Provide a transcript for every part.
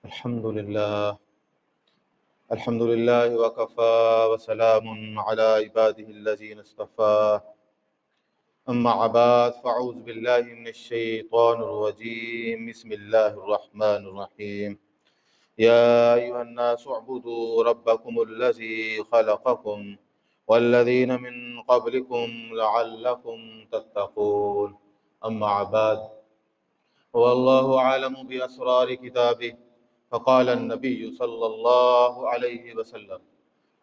الحمد لله الحمد لله وكفى وسلام على عباده الذين اصطفى أما بعد فأعوذ بالله من الشيطان الرجيم بسم الله الرحمن الرحيم يا أيها الناس اعبدوا ربكم الذي خلقكم والذين من قبلكم لعلكم تتقون أما بعد والله أعلم بأسرار كتابه فقال النبي صلی اللہ علیہ وسلم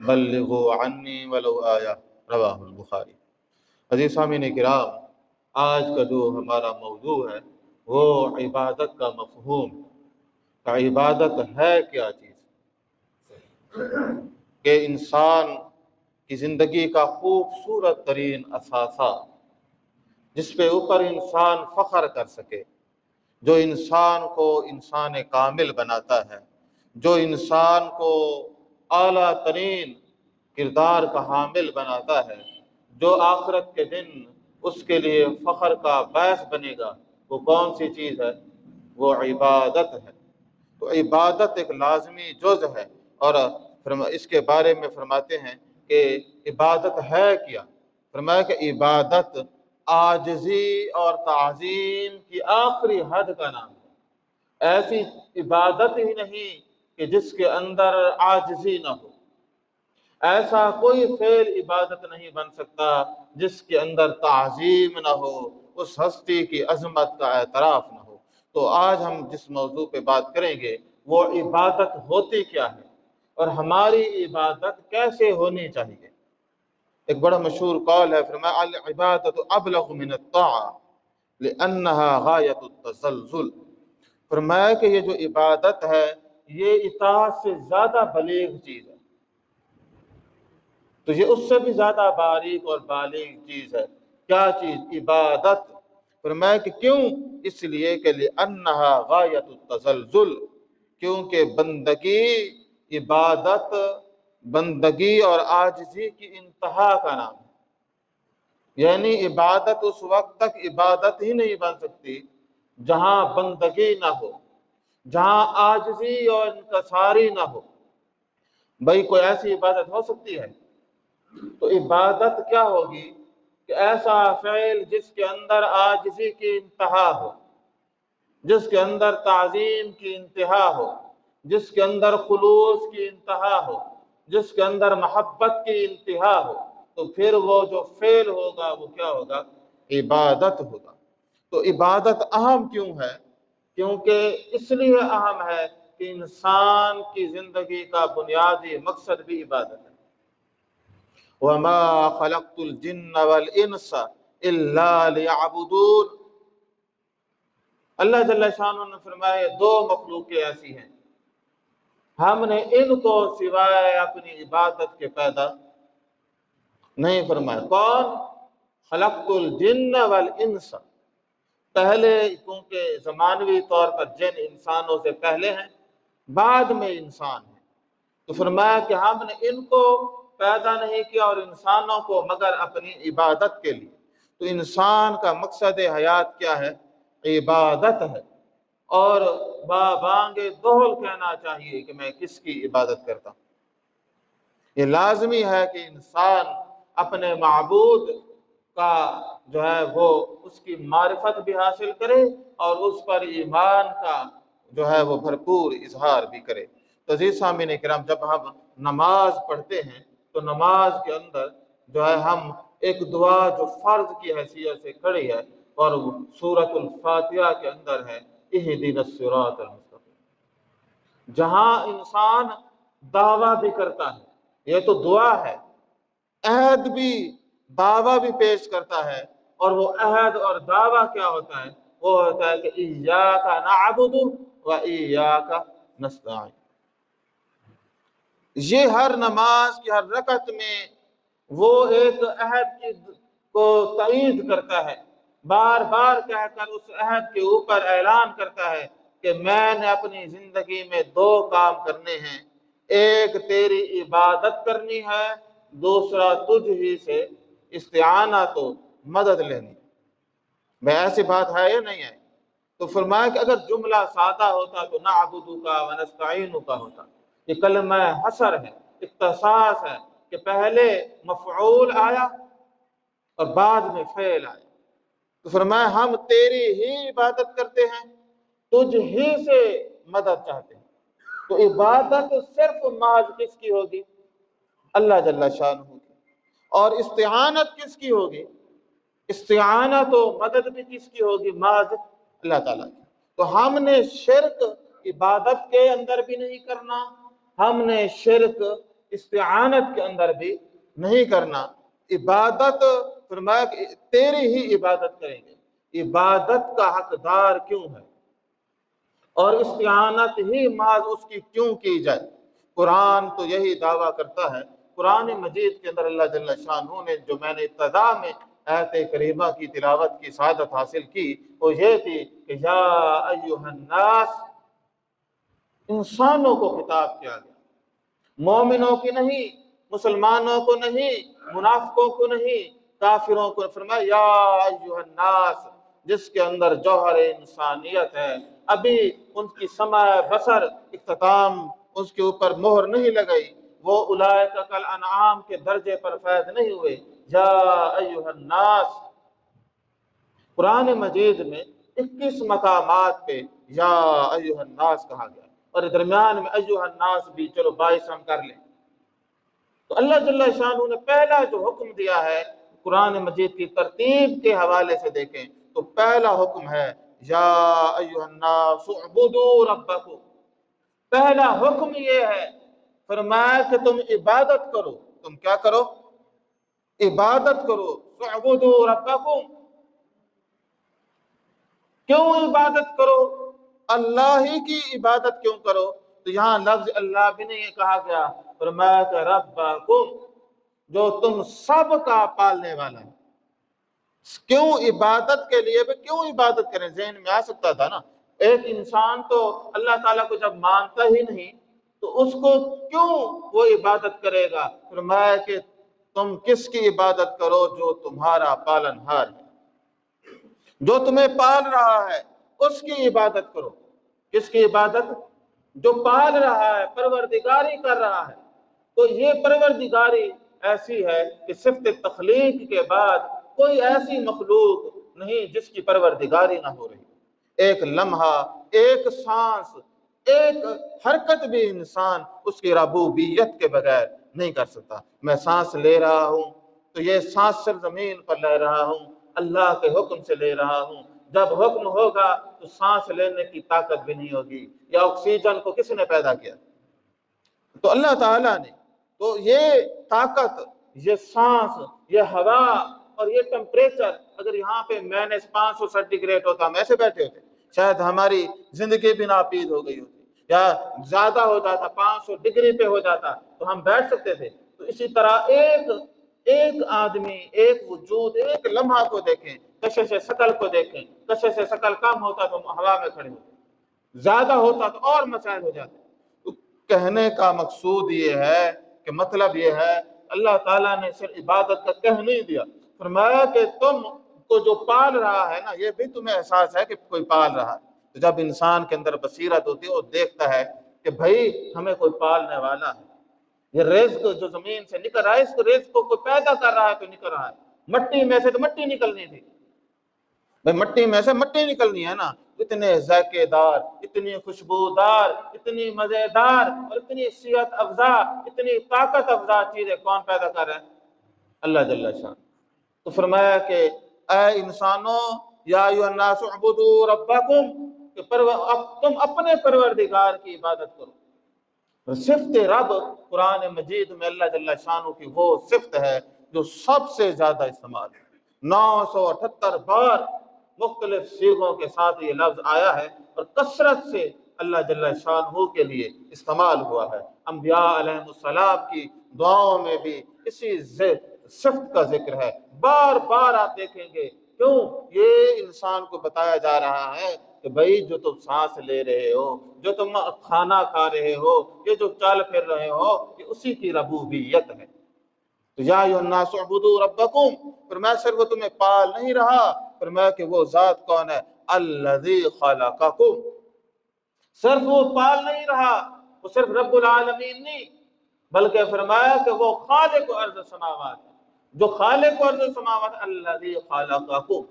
بلغوا عنی ولو آیہ رواہ البخاری۔ عزیز سامعین کرام، آج کا جو ہمارا موضوع ہے وہ عبادت کا مفہوم، کہ عبادت ہے کیا چیز، کہ انسان کی زندگی کا خوبصورت ترین اثاثہ جس پہ اوپر انسان فخر کر سکے، جو انسان کو انسان کامل بناتا ہے، جو انسان کو اعلیٰ ترین کردار کا حامل بناتا ہے، جو آخرت کے دن اس کے لیے فخر کا باعث بنے گا، وہ کون سی چیز ہے؟ وہ عبادت ہے۔ تو عبادت ایک لازمی جز ہے، اور اس کے بارے میں فرماتے ہیں کہ عبادت ہے کیا؟ فرمایا کہ عبادت عاجزی اور تعظیم کی آخری حد کا نام ہے۔ ایسی عبادت ہی نہیں کہ جس کے اندر عاجزی نہ ہو، ایسا کوئی فعل عبادت نہیں بن سکتا جس کے اندر تعظیم نہ ہو، اس ہستی کی عظمت کا اعتراف نہ ہو۔ تو آج ہم جس موضوع پہ بات کریں گے وہ عبادت ہوتی کیا ہے اور ہماری عبادت کیسے ہونی چاہیے۔ ایک بڑا مشہور قول ہے، فرمایا العبادت ابلغ من الطاعہ لأنها غایت التسلسل۔ فرمایا کہ یہ جو عبادت ہے یہ اطاعت سے زیادہ بلیغ چیز ہے، تو یہ اس سے بھی زیادہ باریک اور بالغ چیز ہے۔ کیا چیز؟ عبادت۔ فرمایا کہ کیوں؟ اس لیے کہ لأنها غایت التسلسل، کیونکہ بندگی اور عاجزی کی انتہا کا نام ہے۔ یعنی عبادت اس وقت تک عبادت ہی نہیں بن سکتی جہاں بندگی نہ ہو، جہاں عاجزی اور انکساری نہ ہو۔ بھئی کوئی ایسی عبادت ہو سکتی ہے؟ تو عبادت کیا ہوگی کہ ایسا فعل جس کے اندر عاجزی کی انتہا ہو، جس کے اندر تعظیم کی انتہا ہو، جس کے اندر خلوص کی انتہا ہو، جس کے اندر محبت کی انتہا ہو، تو پھر وہ جو فعل ہوگا وہ کیا ہوگا؟ عبادت ہوگا۔ تو عبادت اہم کیوں ہے؟ کیونکہ اس لیے اہم ہے کہ انسان کی زندگی کا بنیادی مقصد بھی عبادت ہے۔ وَمَا خَلَقْتُ الْجِنَّ وَالْإِنسَ إِلَّا لِيَعْبُدُونَ۔ اللہ جل شانہ نے فرمایا دو مخلوقیں ایسی ہیں، ہم نے ان کو سوائے اپنی عبادت کے پیدا نہیں فرمایا۔ کون؟ خلقت الجن والانس۔ پہلے کیونکہ زمانوی طور پر جن انسانوں سے پہلے ہیں، بعد میں انسان ہیں، تو فرمایا کہ ہم نے ان کو پیدا نہیں کیا اور انسانوں کو مگر اپنی عبادت کے لیے۔ تو انسان کا مقصد حیات کیا ہے؟ عبادت ہے، اور بانگ دہل کہنا چاہیے کہ میں کس کی عبادت کرتا ہوں۔ یہ لازمی ہے کہ انسان اپنے معبود کا جو ہے وہ اس کی معرفت بھی حاصل کرے اور اس پر ایمان کا جو ہے وہ بھرپور اظہار بھی کرے۔ تو عزیز سامعین کرام، جب ہم نماز پڑھتے ہیں تو نماز کے اندر جو ہے ہم ایک دعا جو فرض کی حیثیت سے کھڑی ہے، اور سورۃ الفاتحہ کے اندر ہے اہدنا الصراط المستقیم، جہاں انسان دعویٰ بھی کرتا ہے، یہ تو دعا ہے، عہد بھی، دعویٰ بھی پیش کرتا ہے، اور وہ عہد اور دعویٰ کیا ہوتا ہے؟ وہ ہوتا ہے کہ ایاک نعبد و ایاک نستعین۔ یہ ہر نماز کی ہر رکعت میں وہ ایک عہد کو تائید کرتا ہے، بار بار کہہ کر اس عہد کے اوپر اعلان کرتا ہے کہ میں نے اپنی زندگی میں دو کام کرنے ہیں، ایک تیری عبادت کرنی ہے، دوسرا تجھ ہی سے استعانت و مدد لینی۔ میں ایسی بات ہے یا نہیں ہے؟ تو فرمایا کہ اگر جملہ سادہ ہوتا تو نعبدک و نستعینک ہوتا۔ یہ کلمہ حصر ہے، اختصاص ہے کہ پہلے مفعول آیا اور بعد میں فعل آیا۔ تو فرمایا ہم تیری ہی عبادت کرتے ہیں، تجھ ہی سے مدد چاہتے ہیں۔ تو عبادت صرف محض کس کی ہوگی؟ اللہ جل شانہ کی۔ اور استعانت کس کی ہوگی؟ استعانت و مدد بھی کس کی ہوگی؟ محض اللہ تعالیٰ کی۔ تو ہم نے شرک عبادت کے اندر بھی نہیں کرنا، ہم نے شرک استعانت کے اندر بھی نہیں کرنا۔ عبادت فرمایا کہ تیری ہی عبادت کریں گے۔ عبادت کا حقدار کیوں ہے اور استعانت ہی محض اس کی کیوں کی جائے؟ قرآن تو یہی دعویٰ کرتا ہے۔ قرآن مجید کے اندر اللہ جل شانہ نے جو میں نے ابتدا میں آیت کریمہ کی تلاوت کی سعادت حاصل کی وہ یہ تھی کہ یا ایھا الناس، انسانوں کو خطاب کیا گیا، مومنوں کی نہیں، مسلمانوں کو نہیں، منافقوں کو نہیں، کافروں کو۔ فرمایا یا ایھا الناس، جس کے اندر جوہر انسانیت ہے، ابھی ان کی سمع بصر اختتام اس کے اوپر مہر نہیں لگئی، وہ اولئک کالانعام کے درجے پر فائز نہیں ہوئے۔ یا ایھا الناس، قرآن مجید میں 21 مقامات پہ یا ایھا الناس کہا گیا، اور درمیان میں ایھا الناس بھی چلو 22 ہم کر لیں۔ تو اللہ جل شانہ نے پہلا جو حکم دیا ہے قرآن مجید کی ترتیب کے حوالے سے دیکھیں تو پہلا حکم ہے یا ایھا الناس اعبدوا ربکم۔ پہلا حکم یہ ہے، فرمایا کہ تم عبادت کرو۔ تم کیا کرو؟ عبادت کرو۔ اعبدوا ربکم، کیوں عبادت کرو؟ اللہ ہی کی عبادت کیوں کرو؟ تو یہاں لفظ اللہ بھی نہیں کہا گیا، فرمایا کہ ربکم، جو تم سب کا پالنے والا ہے۔ کیوں عبادت کے لیے کیوں عبادت کریں؟ ذہن میں آ سکتا تھا نا، ایک انسان تو اللہ تعالیٰ کو جب مانتا ہی نہیں تو اس کو کیوں وہ عبادت کرے گا؟ فرمایا کہ تم کس کی عبادت کرو؟ جو تمہارا پالن ہار ہے، جو تمہیں پال رہا ہے اس کی عبادت کرو۔ کس کی عبادت؟ جو پال رہا ہے، پروردگاری کر رہا ہے۔ تو یہ پروردگاری ایسی ہے کہ صفت تخلیق کے بعد کوئی ایسی مخلوق نہیں جس کی پروردگاری نہ ہو رہی۔ ایک لمحہ، ایک سانس، ایک حرکت بھی انسان اس کی ربوبیت کے بغیر نہیں کر سکتا۔ میں سانس لے رہا ہوں تو یہ سانس صرف زمین پر لے رہا ہوں، اللہ کے حکم سے لے رہا ہوں۔ جب حکم ہوگا تو سانس لینے کی طاقت بھی نہیں ہوگی۔ یا آکسیجن کو کس نے پیدا کیا؟ تو اللہ تعالیٰ نے۔ تو یہ طاقت، یہ سانس، یہ ہوا اور یہ ٹمپریچر، اگر یہاں پہ -500 سینٹی گریڈ ہوتا ہم ایسے بیٹھے ہوتے، شاید ہماری زندگی بھی ناپید ہو گئی ہوتی، یا زیادہ ہو جاتا 500 ڈگری پہ ہو جاتا تو ہم بیٹھ سکتے تھے۔ تو اسی طرح ایک آدمی، ایک وجود، ایک لمحہ کو دیکھیں، کشش شکل کو دیکھیں، کشش شکل کم ہوتا تو ہوا میں کھڑے ہوتے، زیادہ ہوتا تو اور مسائل ہو جاتے۔ تو کہنے کا مقصود یہ ہے کہ مطلب یہ ہے اللہ تعالیٰ نے صرف عبادت کا کہہ نہیں دیا، فرمایا کہ تم کو جو پال رہا ہے نا، یہ بھی تمہیں احساس ہے کہ کوئی پال رہا ہے۔ تو جب انسان کے اندر بصیرت ہوتی ہے وہ دیکھتا ہے کہ بھائی ہمیں کوئی پالنے والا ہے، یہ رزق جو زمین سے نکل رہا ہے، اس رزق کو کوئی پیدا کر رہا ہے تو نکل رہا ہے۔ مٹی میں سے تو مٹی نکلنی تھی بھائی، مٹی میں سے مٹی نکلنی ہے نا۔ اتنے ذائقے دار، اتنی خوشبودار، اتنی مزیدار اور اتنی صحت افزا، اتنی طاقت افزا چیزیں کون پیدا کر رہے ہیں؟ اللہ جل شان۔ تو فرمایا کہ اے انسانوں، یا ایھا الناس اعبدوا ربکم، کہ تم اپنے پروردگار کی عبادت کرو۔ صفت رب قرآن مجید میں اللہ جل شانہ کی وہ صفت ہے جو سب سے زیادہ استعمال ہے۔ 978 بار مختلف صیغوں کے ساتھ یہ لفظ آیا ہے اور کثرت سے اللہ جل شانہ کے لیے استعمال ہوا ہے۔ انبیاء علیہ السلام کی دعاؤں میں بھی اسی صفت کا ذکر ہے۔ بار بار آپ دیکھیں گے، کیوں؟ یہ انسان کو بتایا جا رہا ہے کہ بھائی جو تم سانس لے رہے ہو، جو تم کھانا کھا رہے ہو، یہ جو چل پھر رہے ہو، یہ اسی کی ربوبیت ہے۔ تو یا ایھا الناس اعبدوا ربکم، فرمایا صرف وہ تمہیں پال نہیں رہا، فرمایا کہ وہ ذات کون ہے؟ الذی خلقکم، صرف وہ پال نہیں رہا، وہ صرف رب العالمین نہیں، بلکہ فرمایا کہ وہ خالق ارض سماوات، جو خالق ارض سماوات، الذی خلقکم،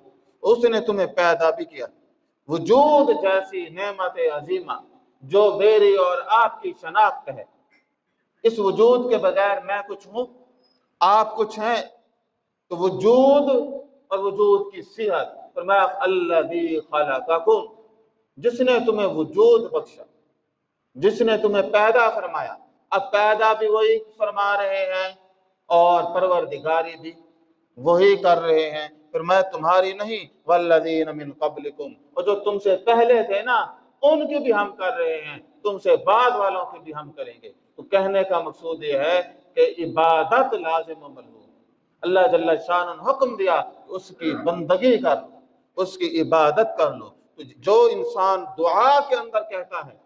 اس نے تمہیں پیدا بھی کیا۔ وجود جیسی نعمت عظیمہ جو میری اور آپ کی شناخت ہے، اس وجود کے بغیر میں کچھ ہوں، آپ کچھ ہیں، تو وجود اور وجود کی صحت، فرمایا الذی خلقکم، جس نے تمہیں وجود بخشا، جس نے تمہیں پیدا فرمایا۔ اب پیدا بھی وہی فرما رہے ہیں اور پروردگاری بھی وہی کر رہے ہیں، پھر میں تمہاری نہیں، والذین من قبلکم، اور جو تم سے پہلے تھے نا ان کی بھی ہم کر رہے ہیں، تم سے بعد والوں کی بھی ہم کریں گے۔ تو کہنے کا مقصود یہ ہے کہ عبادت لازم و مطلوب، اللہ جل شان نے حکم دیا اس کی بندگی کر لو، اس کی عبادت کر لو۔ تو جو انسان دعا کے اندر کہتا ہے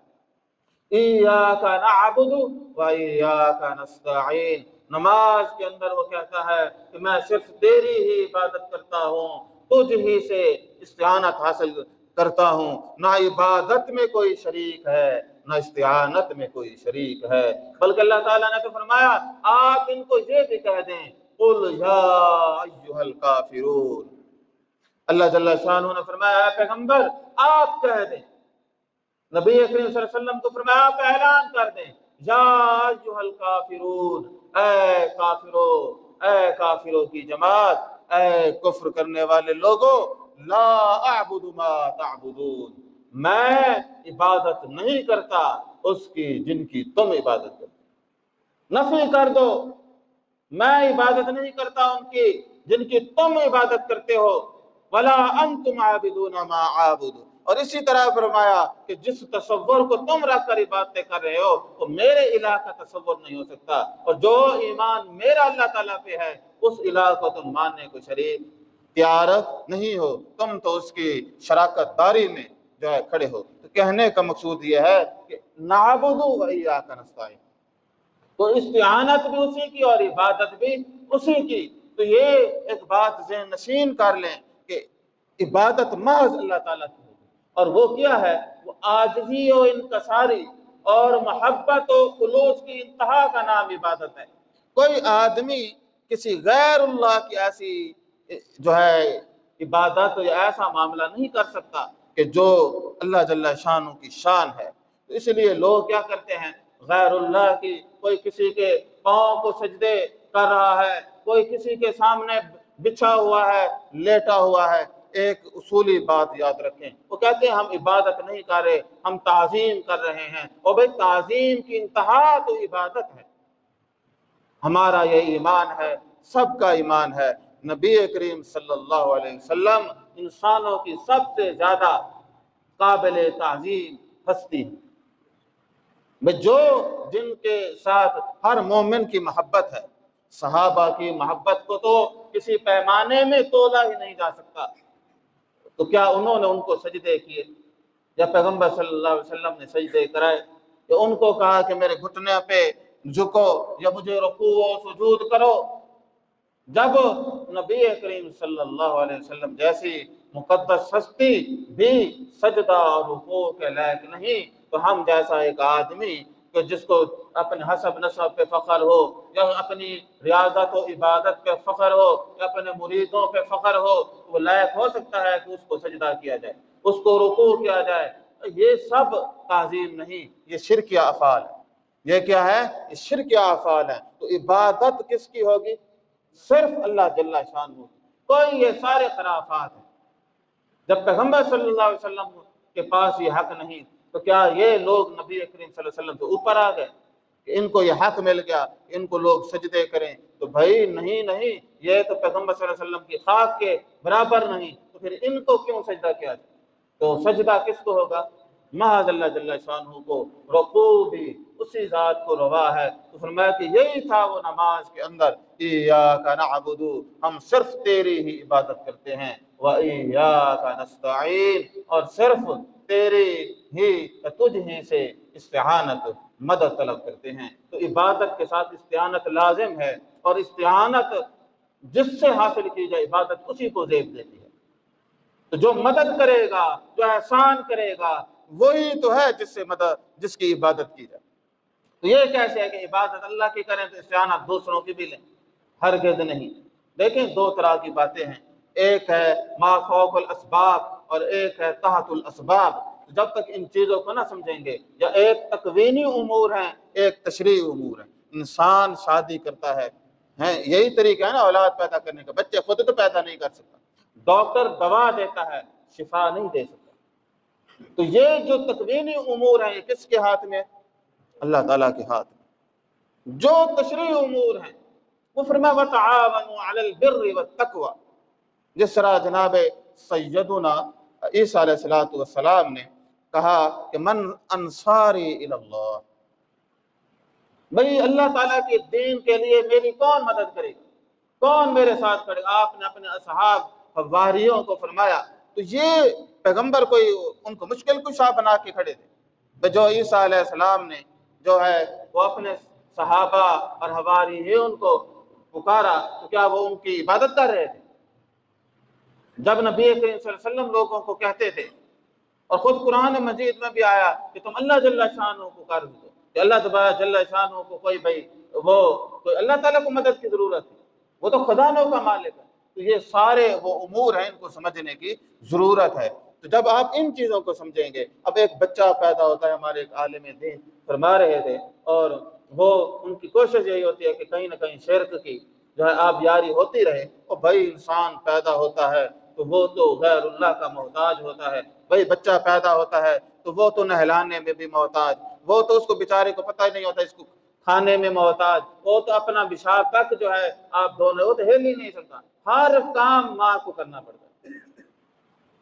ایاک نعبد و ایاک نستعین، نماز کے اندر وہ کہتا ہے کہ میں صرف تیری ہی عبادت کرتا ہوں، تجھ ہی سے استعانت حاصل کرتا ہوں، نہ عبادت میں کوئی شریک ہے نہ استعانت میں کوئی شریک ہے، بلکہ اللہ تعالیٰ نے تو فرمایا آپ ان کو یہ بھی کہہ دیں قل یا ایھا الکافرون، اللہ جل شانہ نے فرمایا اے پیغمبر آپ کہہ دیں، نبی کریم صلی اللہ علیہ وسلم کو فرمایا آپ اعلان کر دیں یا ایھا الکافرون، اے کافرو، اے کافروں کی جماعت، اے کفر کرنے والے لوگوں، لا اعبد ما تعبدون، میں عبادت نہیں کرتا اس کی جن کی تم عبادت کرتے، نفی کر دو، میں عبادت نہیں کرتا ان کی جن کی تم عبادت کرتے ہو، ولا انتم عابدون ما اعبد، اور اسی طرح فرمایا کہ جس تصور کو تم رکھ کر عبادتیں کر رہے ہو وہ میرے الہ کا تصور نہیں ہو سکتا، اور جو ایمان میرا اللہ تعالیٰ پہ ہے اس الہ کو تم ماننے کو شریک تیار نہیں ہو، تم تو اس کی شراکت داری میں جو ہے کھڑے ہو۔ تو کہنے کا مقصود یہ ہے کہ نعبد و ایاک نستعین، تو استعانت بھی اسی کی اور عبادت بھی اسی کی۔ تو یہ ایک بات ذہن نشین کر لیں کہ عبادت محض اللہ تعالیٰ کی ہوگی، اور وہ کیا ہے؟ وہ عاجزی و انکساری اور محبت و خلوص کی انتہا کا نام عبادت ہے۔ کوئی آدمی کسی غیر اللہ کی ایسی جو ہے عبادت یا ایسا معاملہ نہیں کر سکتا کہ جو اللہ جل شانہ کی شان ہے۔ تو اس لیے لوگ کیا کرتے ہیں، غیر اللہ کی، کوئی کسی کے پاؤں کو سجدے کر رہا ہے، کوئی کسی کے سامنے بچھا ہوا ہے، لیٹا ہوا ہے۔ ایک اصولی بات یاد رکھیں، وہ کہتے ہیں ہم عبادت نہیں کر رہے، ہم تعظیم کر رہے ہیں، اور بھئی تعظیم کی انتہا تو عبادت ہے۔ ہمارا یہ ایمان ہے، سب کا ایمان ہے، نبی کریم صلی اللہ علیہ وسلم انسانوں کی سب سے زیادہ قابل تعظیم ہستی ہے، جو جن کے ساتھ ہر مومن کی محبت ہے۔ صحابہ کی محبت کو تو کسی پیمانے میں تولا ہی نہیں جا سکتا، تو کیا انہوں نے ان کو سجدے کیے، یا پیغمبر صلی اللہ علیہ وسلم نے سجدے کرائے، یا ان کو کہا کہ میرے گھٹنے پہ جھکو یا مجھے رکوع و سجود کرو؟ جب نبی کریم صلی اللہ علیہ وسلم جیسی مقدس ہستی بھی سجدہ اور رکوع کے لائق نہیں، تو ہم جیسا ایک آدمی کہ جس کو اپنے حسب نسب پہ فخر ہو، یا اپنی ریاضت و عبادت پہ فخر ہو، یا اپنے مریدوں پہ فخر ہو، وہ لائق ہو سکتا ہے کہ اس کو سجدہ کیا جائے، اس کو رکوع کیا جائے؟ یہ سب تعظیم نہیں، یہ شرک یا افعال ہے۔ یہ کیا ہے؟ یہ شرک یا افعال ہے۔ تو عبادت کس کی ہوگی؟ صرف اللہ جل شانہ، کوئی یہ سارے خرافات ہیں۔ جب پیغمبر صلی اللہ علیہ وسلم کے پاس یہ حق نہیں، تو کیا یہ لوگ نبی کریم صلی اللہ علیہ وسلم کے اوپر آ گئے کہ ان کو یہ حق مل گیا ان کو لوگ سجدے کریں؟ تو بھائی نہیں، یہ تو پیغمبر صلی اللہ علیہ وسلم کی خاک کے برابر نہیں، تو پھر ان کو کیوں سجدہ کیا جائے؟ تو سجدہ کس کو ہوگا؟ محض اللہ جل شانہ کو، رکوع بھی اسی ذات کو روا ہے۔ تو فرمایا کہ یہی تھا وہ نماز کے اندر، ایاک نعبد، ہم صرف تیری ہی عبادت کرتے ہیں، و ایاک نستعین، اور صرف تیرے ہی تجھ ہی سے استعانت مدد طلب کرتے ہیں۔ تو عبادت کے ساتھ استعانت لازم ہے، اور استعانت جس سے حاصل کی جائے عبادت اسی کو زیب دیتی ہے۔ تو جو مدد کرے گا، جو احسان کرے گا، وہی تو ہے جس کی عبادت کی جائے۔ تو یہ کیسے ہے کہ عبادت اللہ کی کریں تو استعانت دوسروں کی بھی لیں؟ ہرگز نہیں۔ دیکھیں دو طرح کی باتیں ہیں، ایک ہے ما فوق الاسباب اور ایک ہے تحت الاسباب۔ جب تک ان چیزوں کو نہ سمجھیں گے، یا ایک تکوینی امور ہیں، ایک تشریعی امور ہیں۔ انسان شادی کرتا ہے، یہی طریقہ ہے نا اولاد پیدا کرنے کا، بچے خود تو پیدا نہیں کر سکتا، ڈاکٹر دوا دیتا ہے، شفا نہیں دے سکتا۔ تو یہ جو تکوینی امور ہیں یہ کس کے ہاتھ میں؟ اللہ تعالیٰ کے ہاتھ میں۔ جو تشریعی امور ہیں وہ فرمایا وَتَعَاوَنُوا عَلَى الْبِرِّ وَالتَّقْوَى، جس طرح جناب سیدنا عیسیٰ علیہ السلام نے کہا کہ من انصاری الی اللہ، بھئی اللہ تعالیٰ کے دین کے لیے میری کون مدد کرے گا، کون میرے ساتھ کھڑے؟ آپ نے اپنے اصحاب حواریوں کو فرمایا، تو یہ پیغمبر کوئی ان کو مشکل کشا بنا کے کھڑے تھے؟ جو عیسیٰ علیہ السلام نے جو ہے وہ اپنے صحابہ اور حواریوں کو پکارا، تو کیا وہ ان کی عبادت کر رہے تھے؟ جب نبی کریم صلی اللہ علیہ وسلم لوگوں کو کہتے تھے، اور خود قرآن مجید میں بھی آیا کہ تم اللہ جل شانہ کو پکار دو، کہ اللہ تبارک جل شانہ کو کوئی اللہ تعالیٰ کو مدد کی ضرورت ہے، وہ تو خزانوں کا مالک ہے۔ تو یہ سارے وہ امور ہیں، ان کو سمجھنے کی ضرورت ہے۔ تو جب آپ ان چیزوں کو سمجھیں گے، اب ایک بچہ پیدا ہوتا ہے، ہمارے ایک عالم دین فرما رہے تھے، اور وہ ان کی کوشش یہی ہوتی ہے کہ کہیں نہ کہیں شرک کی جو ہے آپ یاری ہوتی رہے۔ اور بھائی انسان پیدا ہوتا ہے تو وہ تو غیر اللہ کا محتاج ہوتا ہے، بھائی بچہ پیدا ہوتا ہے تو وہ تو نہلانے میں بھی محتاج، وہ تو اس کو بیچارے کو پتہ ہی نہیں ہوتا، اس کو کھانے میں محتاج، وہ تو اپنا پیشاب تک جو ہے آپ دھونے، وہ تو ہل ہی نہیں سکتا، ہر کام ماں کو کرنا پڑتا ہے۔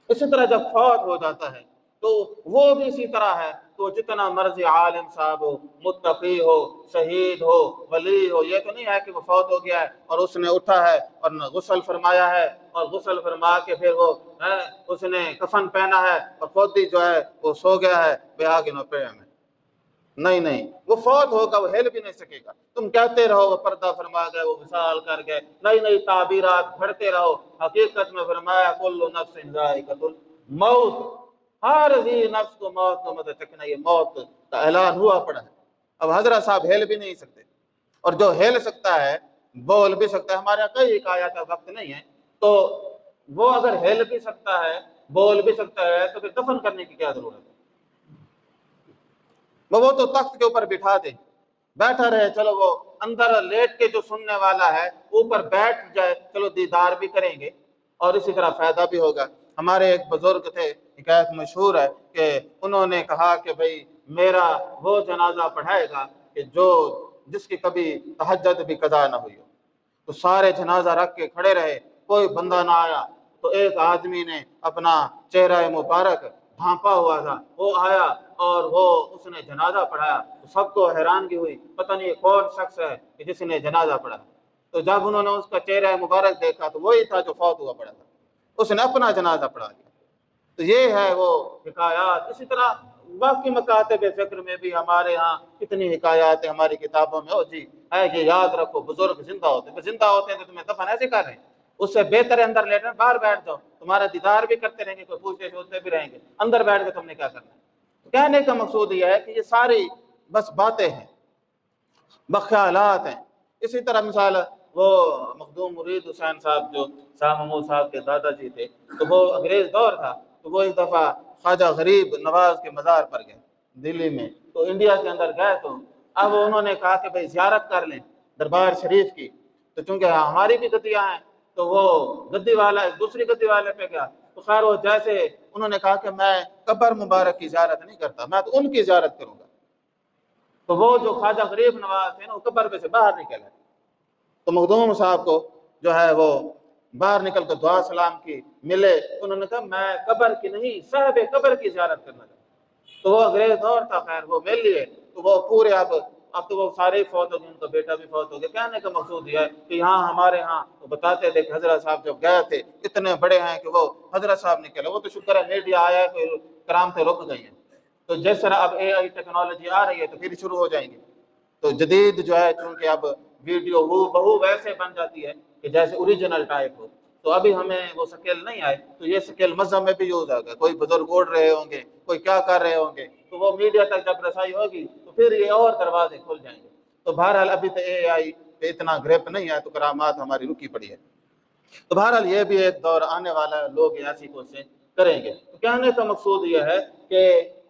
اسی طرح جب فوت ہو جاتا ہے تو وہ بھی اسی طرح ہے، تو جتنا مرضی عالم صاحب ہو، متقی ہو، شہید ہو، ولی ہو، یہ تو نہیں ہے کہ وہ فوت ہو گیا ہے اور اس نے اٹھا ہے اور غسل فرمایا ہے، اور غسل فرما کے پھر وہ اس نے کفن پہنا ہے اور خود ہی جو ہے وہ سو گیا ہے بے آگے نو پے میں۔ نہیں، وہ فوت ہوگا، وہ ہل بھی نہیں سکے گا۔ تم کہتے رہو وہ پردہ فرما گئے، وہ وصال کر گئے، نئی تعبیرات گھڑتے رہو، حقیقت میں فرمایا کل نفس ذائقۃ الموت، ہر ذی نفس کو موت کو مدد چکھنا، یہ موت کا اعلان ہوا پڑا ہے۔ اب حضرت صاحب ہل بھی نہیں سکتے، اور جو ہل سکتا ہے بول بھی سکتا ہے، ہمارے یہاں کئی حکایات کا وقت نہیں ہے، تو وہ اگر ہل بھی سکتا ہے بول بھی سکتا ہے تو پھر دفن کرنے کی کیا ضرورت ہے؟ وہ تو تخت کے اوپر بٹھا دے، بیٹھا رہے، چلو وہ اندر لیٹ کے جو سننے والا ہے اوپر بیٹھ جائے، چلو دیدار بھی کریں گے اور اسی طرح فائدہ بھی ہوگا۔ ہمارے ایک بزرگ تھے، حکایت مشہور ہے کہ انہوں نے کہا کہ بھئی میرا وہ جنازہ پڑھائے گا کہ جس کی کبھی تہجد بھی قضا نہ ہوئی ہو۔ تو سارے جنازہ رکھ کے کھڑے رہے، کوئی بندہ نہ آیا، تو ایک آدمی نے اپنا چہرہ مبارک ڈھانپا ہوا تھا، وہ آیا اور وہ اس نے جنازہ پڑھایا۔ سب کو حیرانگی ہوئی، پتہ نہیں کون شخص ہے کہ جس نے جنازہ پڑھا۔ تو جب انہوں نے اس کا چہرہ مبارک دیکھا تو وہی تھا جو فوت ہوا پڑا تھا، اس نے اپنا جنازہ پڑھا دیا۔ تو یہ ہے وہ حکایات۔ اسی طرح باقی مکاتب فکر میں بھی ہمارے ہاں کتنی حکایات ہیں ہماری کتابوں میں، جی ہے کہ یاد رکھو بزرگ زندہ ہوتے ہیں، زندہ ہوتے ہیں تو تمہیں دفن ایسے کر رہے ہیں، اس سے بہتر ہے اندر لیٹر باہر بیٹھ جاؤ، تمہارا دیدار بھی کرتے رہیں گے، کوئی پوچھتے چھوڑتے بھی رہیں گے، اندر بیٹھ کے تم نے کیا کرنا ہے۔ کہنے کا مقصود یہ ہے کہ یہ ساری بس باتیں ہیں، بخیالات ہیں۔ اسی طرح مثال وہ مخدوم مرید حسین صاحب جو شاہ محمود صاحب کے دادا جی تھے، تو وہ انگریز دور تھا، تو وہ ایک دفعہ خواجہ غریب نواز کے مزار پر گئے دلی میں، تو انڈیا کے اندر گئے، تو اب انہوں نے کہا کہ بھئی زیارت کر لیں دربار شریف کی، تو چونکہ ہماری بھی گدیاں ہیں تو وہ گدی والا دوسری گدی والے پہ گیا، تو خیر وہ جیسے انہوں نے کہا کہ میں قبر مبارک کی زیارت نہیں کرتا، میں تو ان کی زیارت کروں گا۔ تو وہ جو خواجہ غریب نواز تھے نا، وہ قبر پہ سے باہر نکل گئے، تو مخدوم صاحب کو جو ہے وہ باہر نکل کر دعا سلام کی ملے، انہوں نے کہا میں قبر کی نہیں صاحب قبر کی زیارت کرنا چاہتا ہوں۔ تو وہ انگریز دور تھا، خیر وہ مل لیے، تو وہ پورے اب تو وہ سارے فوت ہو گئے، ان کا بیٹا بھی فوت ہو گیا۔ کہنے کا مقصود یہ ہے کہ یہاں ہمارے ہاں وہ بتاتے تھے کہ حضرت صاحب جب گئے تھے اتنے بڑے ہیں کہ وہ حضرت صاحب نکلے، وہ تو شکر ہے میڈیا آیا ہے، کوئی کرامتیں رک گئی ہیں۔ تو جس طرح اب اے آئی ٹیکنالوجی آ رہی ہے تو پھر شروع ہو جائیں گے، تو جدید جو ہے چونکہ اب ویڈیو بہو ویسے بن جاتی ہے کہ جیسے اوریجنل ٹائپ ہو، تو ابھی ہمیں وہ سکیل نہیں آئے، تو یہ سکیل مذہب میں بھی یوز ہوگا، کوئی بزرگ اڑ رہے ہوں گے، کوئی کیا کر رہے ہوں گے، تو وہ میڈیا تک جب رسائی ہوگی تو پھر یہ اور دروازے کھل جائیں گے۔ تو بہرحال ابھی تو اے آئی پہ اتنا گریپ نہیں ہے، تو کرامات ہماری رکی پڑی ہے۔ تو بہرحال یہ بھی ایک دور آنے والا ہے، لوگ ایسی کوششیں کریں گے۔ تو کہنے کا مقصود یہ ہے کہ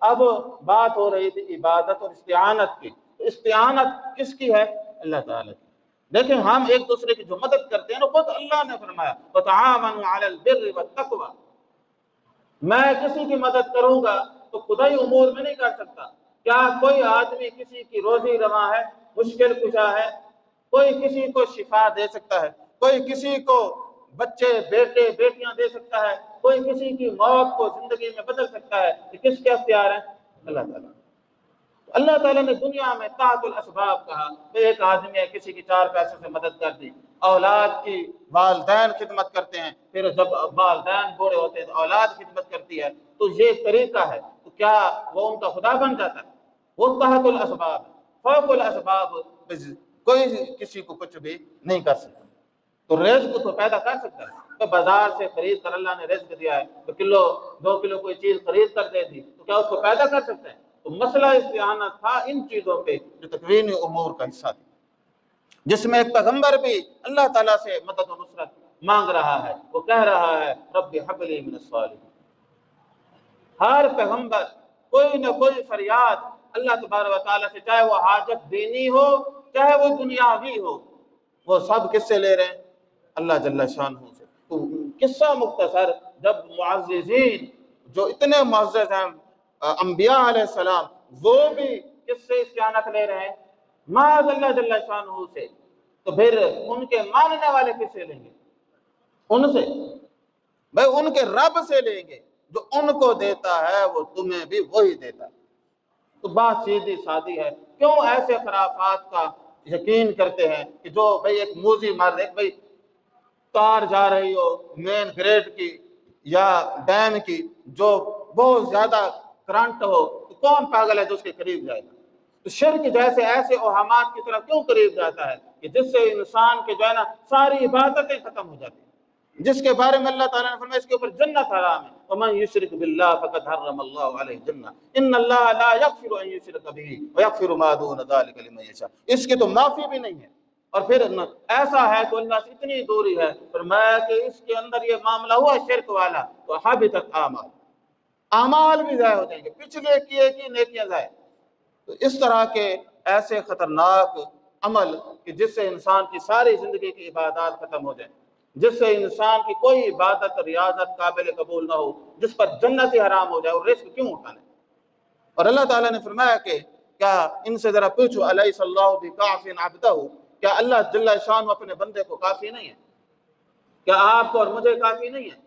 اب بات ہو رہی تھی عبادت اور استعانت کی، تو استعانت کس کی ہے؟ اللہ تعالیٰ کی۔ دیکھیں ہم ایک دوسرے کی جو مدد کرتے ہیں نا، خود اللہ نے فرمایا وَتَعَاوَنُوا عَلَى الْبِرِّ وَالتَّقْوَىٰ، میں کسی کی مدد کروں گا تو خدائی امور میں نہیں کر سکتا۔ کیا کوئی آدمی کسی کی روزی رواں ہے، مشکل کشا ہے؟ کوئی کسی کو شفا دے سکتا ہے، کوئی کسی کو بچے بیٹے بیٹیاں دے سکتا ہے، کوئی کسی کی موت کو زندگی میں بدل سکتا ہے، یہ کس کے اختیار ہے؟ اللہ تعالیٰ۔ اللہ تعالیٰ نے دنیا میں تحت الاسباب کہا، ایک آدمی ہے کسی کی 4 پیسے سے مدد کر دی، اولاد کی والدین خدمت کرتے ہیں، پھر جب والدین بوڑھے ہوتے ہیں تو اولاد خدمت کرتی ہے، تو یہ طریقہ ہے، تو کیا وہ ان کا خدا بن جاتا ہے؟ وہ تحت الاسباب ہے، فوق الاسباب کوئی کسی کو کچھ بھی نہیں کر سکتا۔ تو رزق تو پیدا کر سکتا ہے، تو بازار سے خرید کر اللہ نے رزق دیا ہے، تو کلو 2 کلو کوئی چیز خرید کر دے دی، تو کیا اس کو پیدا کر سکتے ہیں؟ تو مسئلہ استعانت تھا ان چیزوں پہ جو تکوینی امور کا حصہ تھی، جس میں ایک پیغمبر بھی اللہ تعالیٰ سے مدد و نصرت مانگ رہا ہے، وہ کہہ رہا ہے رب ہب لی من الصالحین۔ ہر پیغمبر کوئی نہ کوئی فریاد اللہ تبارک و تعالیٰ سے، چاہے وہ حاجت دینی ہو چاہے وہ دنیاوی ہو، وہ سب کس سے لے رہے ہیں؟ اللہ جل شانہ سے۔ تو قصہ مختصر، جب معززین جو اتنے معزز ہیں انبیاء علیہ السلام، وہ بھی کس سے استعانت لے رہے ہیں؟ معاذ اللہ جل شانہ سے، تو پھر ان کے ماننے والے کس سے لیں گے؟ ان سے، بھائی ان کے رب سے لیں گے، جو ان کو دیتا ہے وہ تمہیں بھی وہی دیتا ہے۔ تو بات سیدھی سادی ہے۔ کیوں ایسے خرافات کا یقین کرتے ہیں کہ جو بھئی ایک موذی مرد، ایک بھئی تار جا رہی ہو مین گریڈ کی یا ڈیم کی، جو بہت زیادہ کرنٹ ہو، تو کون پاگل ہے جو اس کے قریب جائے گا؟ تو شرک جیسے ایسے اوہامات کی طرف کیوں قریب جاتا ہے کہ جس سے انسان کے جو ہے نا ساری عبادتیں ختم ہو جاتی ہیں، جس کے بارے میں اللہ تعالیٰ نے فرمایا اس کے اوپر جنت حرام ہے، وَمَن يُشْرِكْ بِاللَّهِ فَقَدْ حَرَّمَ اللَّهُ عَلَيْهِ الْجَنَّةَ إِنَّ اللَّهَ لَا يَغْفِرُ أَن يُشْرَكَ بِهِ وَيَغْفِرُ مَا دُونَ ذَلِكَ لِمَن يَشَاءُ، اس کی تو معافی بھی نہیں ہے۔ اور پھر ایسا ہے تو اللہ سے اتنی دوری ہے، فرمایا کہ اس کے اندر یہ معاملہ ہوا شرک والا تو حبطت اعمال بھی ضائع ہو جائیں گے، پچھلے کیے کی نیکیاں ضائع۔ تو اس طرح کے ایسے خطرناک عمل کہ جس سے انسان کی ساری زندگی کی عبادات ختم ہو جائیں، جس سے انسان کی کوئی عبادت ریاضت قابل قبول نہ ہو، جس پر جنت ہی حرام ہو جائے، اور رزق کیوں اٹھانے؟ اور اللہ تعالیٰ نے فرمایا کہ کیا ان سے ذرا پوچھو الیس اللہ بکاف عبدہ، کیا اللہ جل شانہ اپنے بندے کو کافی نہیں ہے؟ کیا آپ کو اور مجھے کافی نہیں ہے؟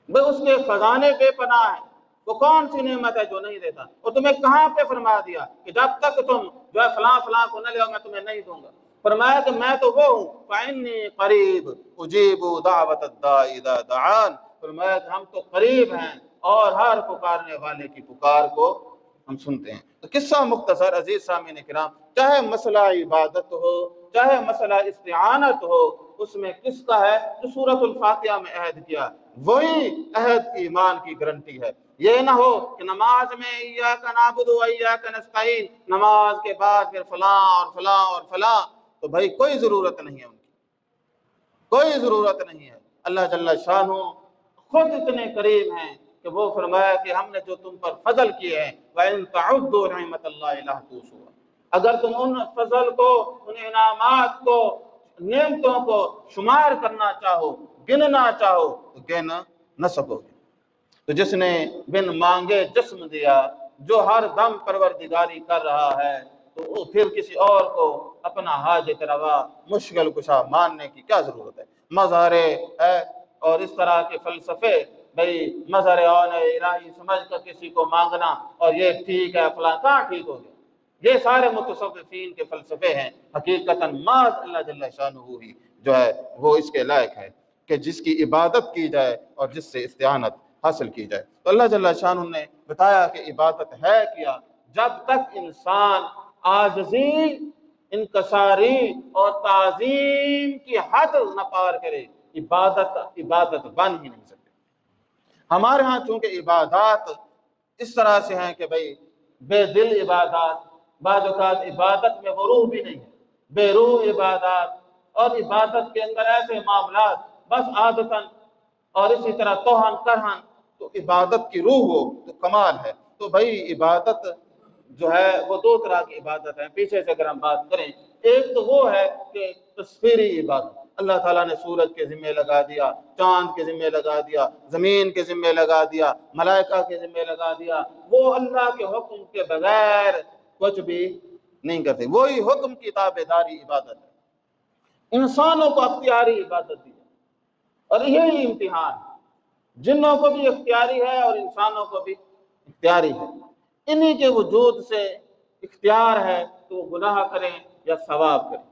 بھئی اس کے خزانے بے پناہ ہیں، وہ کون سی نعمت ہے جو نہیں دیتا؟ اور تمہیں کہاں پہ فرما دیا کہ جب تک تم جو ہے فلاں فلاں کو نہ لے میں تمہیں نہیں دوں گا؟ فرمایا کہ میں تو وہ ہوں فَإِنِّي قَرِيبٌ أُجِيبُ دَعْوَةَ الدَّاعِ إِذَا دَعَانِ، فرمایا کہ ہم تو قریب ہیں اور ہر پکارنے والے کی پکار کو ہم سنتے ہیں۔ تو قصہ مختصر عزیز سامعین کرام، چاہے مسئلہ عبادت ہو چاہے مسئلہ استعانت ہو، اس میں کس کا ہے؟ جو سورۃ الفاتحہ میں عہد کیا، وہی عہد ایمان کی گارنٹی ہے۔ یہ نہ ہو کہ نماز میں ایاک نعبد و ایاک نستعین، نماز کے بعد پھر فلاں اور فلاں اور فلاں، تو بھائی کوئی ضرورت نہیں ہے ان کی، کوئی ضرورت نہیں ہے۔ اللہ جل شانہ خود اتنے قریب ہیں کہ وہ فرمایا کہ ہم نے جو تم پر فضل کیے ہیں وَإِن تَعُدُّوا نِعْمَتَ اللَّهِ لَا تُحْصُوهَا، اگر تم ان فضل کو، ان انعامات کو، نعمتوں کو شمار کرنا چاہو، گننا چاہو تو گن نہ سکو گے۔ تو جس نے بن مانگے جسم دیا، جو ہر دم پروردگاری کر رہا ہے، تو وہ پھر کسی اور کو اپنا حاجت روا مشکل کشا ماننے کی کیا ضرورت ہے؟ مظہر ہے اور اس طرح کے فلسفے، بھئی مظہر اون الہی سمجھ کر کسی کو مانگنا اور یہ ٹھیک ہے فلاں، کہاں ٹھیک ہو گیا؟ یہ سارے متصوفین کے فلسفے ہیں۔ حقیقتاً ماذ اللہ جل شانہ ہی جو ہے وہ اس کے لائق ہے کہ جس کی عبادت کی جائے اور جس سے استعانت حاصل کی جائے۔ تو اللہ جل شانہ نے بتایا کہ عبادت ہے کیا؟ جب تک انسان عاجزی، انکساری اور تعظیم کی حد نہ پار کرے، عبادت بن ہی نہیں سکتی۔ ہمارے ہاں چونکہ عبادات اس طرح سے ہیں کہ بھئی بے دل عبادات، بعض اوقات عبادت میں وہ روح بھی نہیں ہے، بے روح عبادات، اور عبادت کے اندر ایسے معاملات بس عادتاً، اور اسی طرح توہن کرہن۔ تو عبادت کی روح ہو تو کمال ہے۔ تو بھئی عبادت جو ہے وہ دو طرح کی عبادت ہے، پیچھے سے اگر ہم بات کریں، ایک تو وہ ہے کہ تصویری عبادت، اللہ تعالیٰ نے سورج کے ذمے لگا دیا، چاند کے ذمے لگا دیا، زمین کے ذمے لگا دیا، ملائکہ کے ذمے لگا دیا، وہ اللہ کے حکم کے بغیر کچھ بھی نہیں کرتے، وہی حکم کی تابعداری عبادت ہے۔ انسانوں کو اختیاری عبادت دی ہے، اور یہی امتحان ہے، جنوں کو بھی اختیاری ہے اور انسانوں کو بھی اختیاری ہے۔ انہی کے وجود سے اختیار ہے کہ وہ گناہ کریں یا ثواب کریں،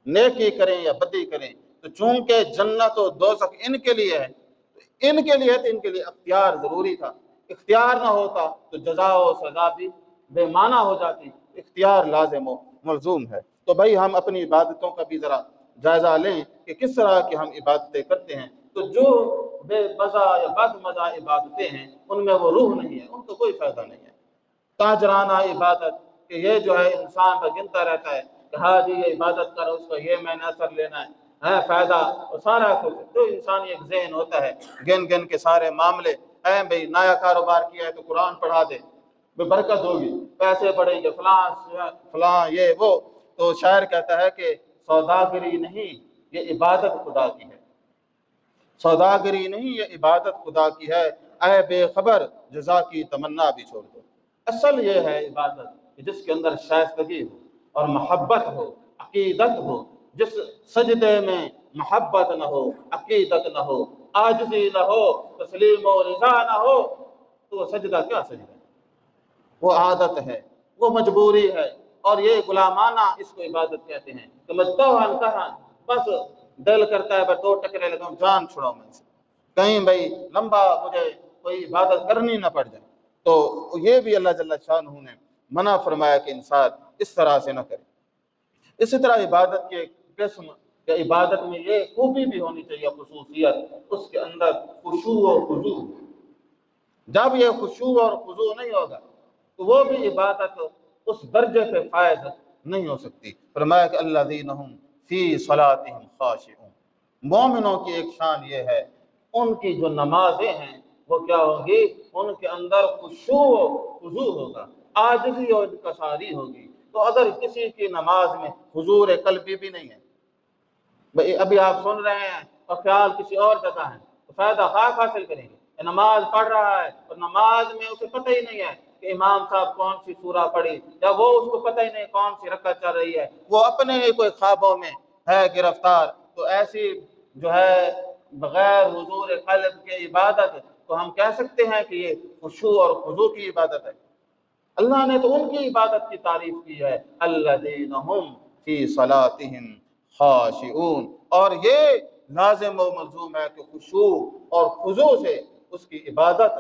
نیکی کریں یا بدی کریں۔ تو چونکہ جنت و دوزخ ان کے لیے ہے، تو ان کے لیے اختیار ضروری تھا۔ اختیار نہ ہوتا تو جزا و سزا بھی بے معنی ہو جاتی، اختیار لازم و ملزوم ہے۔ تو بھائی ہم اپنی عبادتوں کا بھی ذرا جائزہ لیں کہ کس طرح کی ہم عبادتیں کرتے ہیں۔ تو جو بے مزہ یا بد مزہ عبادتیں ہیں ان میں وہ روح نہیں ہے، ان کو کوئی فائدہ نہیں ہے۔ تاجرانہ عبادت کہ یہ جو ہے انسان کا گنتا رہتا ہے کہ ہاں جی یہ عبادت کرو، اس کا یہ میں نے اثر لینا ہے فائدہ، اور سارا کچھ جو انسانی ایک ذہن ہوتا ہے گن گن کے سارے معاملے، بھئی نیا کاروبار کیا ہے تو قرآن پڑھا دے، برکت ہوگی، پیسے بڑھیں گے، فلاں یہ وہ۔ تو شاعر کہتا ہے کہ سوداگری نہیں یہ عبادت خدا کی ہے، سوداگری نہیں یہ عبادت خدا کی ہے، اے بے خبر جزا کی تمنا بھی چھوڑ دو۔ اصل یہ ہے عبادت کہ جس کے اندر شائستگی ہو اور محبت ہو، عقیدت ہو۔ جس سجدے میں محبت نہ ہو، عقیدت نہ ہو، عاجزی نہ ہو، تسلیم و رضا نہ ہو، تو وہ سجدہ کیا سجدہ ہے؟ وہ عادت ہے، وہ مجبوری ہے، اور یہ غلامانہ اس کو عبادت کہتے ہیں کہ مجتوہن کہن، بس دل کرتا ہے بس دو ٹکرے لگاؤں، جان چھڑاؤ میں سے، کہیں بھئی لمبا مجھے کوئی عبادت کرنی نہ پڑ جائے۔ تو یہ بھی اللہ جل شانہ نے منع فرمایا کہ انسان اس طرح سے نہ کرے۔ اسی طرح عبادت کے قسم کہ عبادت میں یہ خوبی بھی ہونی چاہیے، خصوصیت، اس کے اندر خشوع و خضوع۔ جب یہ خشوع اور خضوع نہیں ہوگا تو وہ بھی عبادت اس درجے پہ فائز نہیں ہو سکتی۔ فرمایا کہ الذین ہم فی صلاتہم خاشعون، مومنوں کی ایک شان یہ ہے ان کی جو نمازیں ہیں وہ کیا ہوگی، ان کے اندر خشوع و خضوع ہوگا، عاجزی اور انکساری ہوگی۔ تو اگر کسی کی نماز میں حضور قلبی بھی نہیں ہے، ابھی آپ سن رہے ہیں اور خیال کسی اور جگہ ہے، تو فائدہ خاک حاصل کریں گے۔ نماز پڑھ رہا ہے اور نماز میں اسے پتہ ہی نہیں ہے کہ امام صاحب کون سی سورہ پڑھی، یا وہ اس کو پتہ ہی نہیں کون سی رکعت چل رہی ہے، وہ اپنے ہی کوئی خوابوں میں ہے گرفتار، تو ایسی جو ہے بغیر حضور قلب کے عبادت تو ہم کہہ سکتے ہیں کہ یہ خشوع اور خضوع کی عبادت ہے۔ اللہ نے تو ان کی عبادت کی تعریف کی ہے، الذین ہم فی صلاتہم خاشعون، اور یہ لازم و ملزوم ہے کہ خشوع اور خضوع سے اس کی عبادت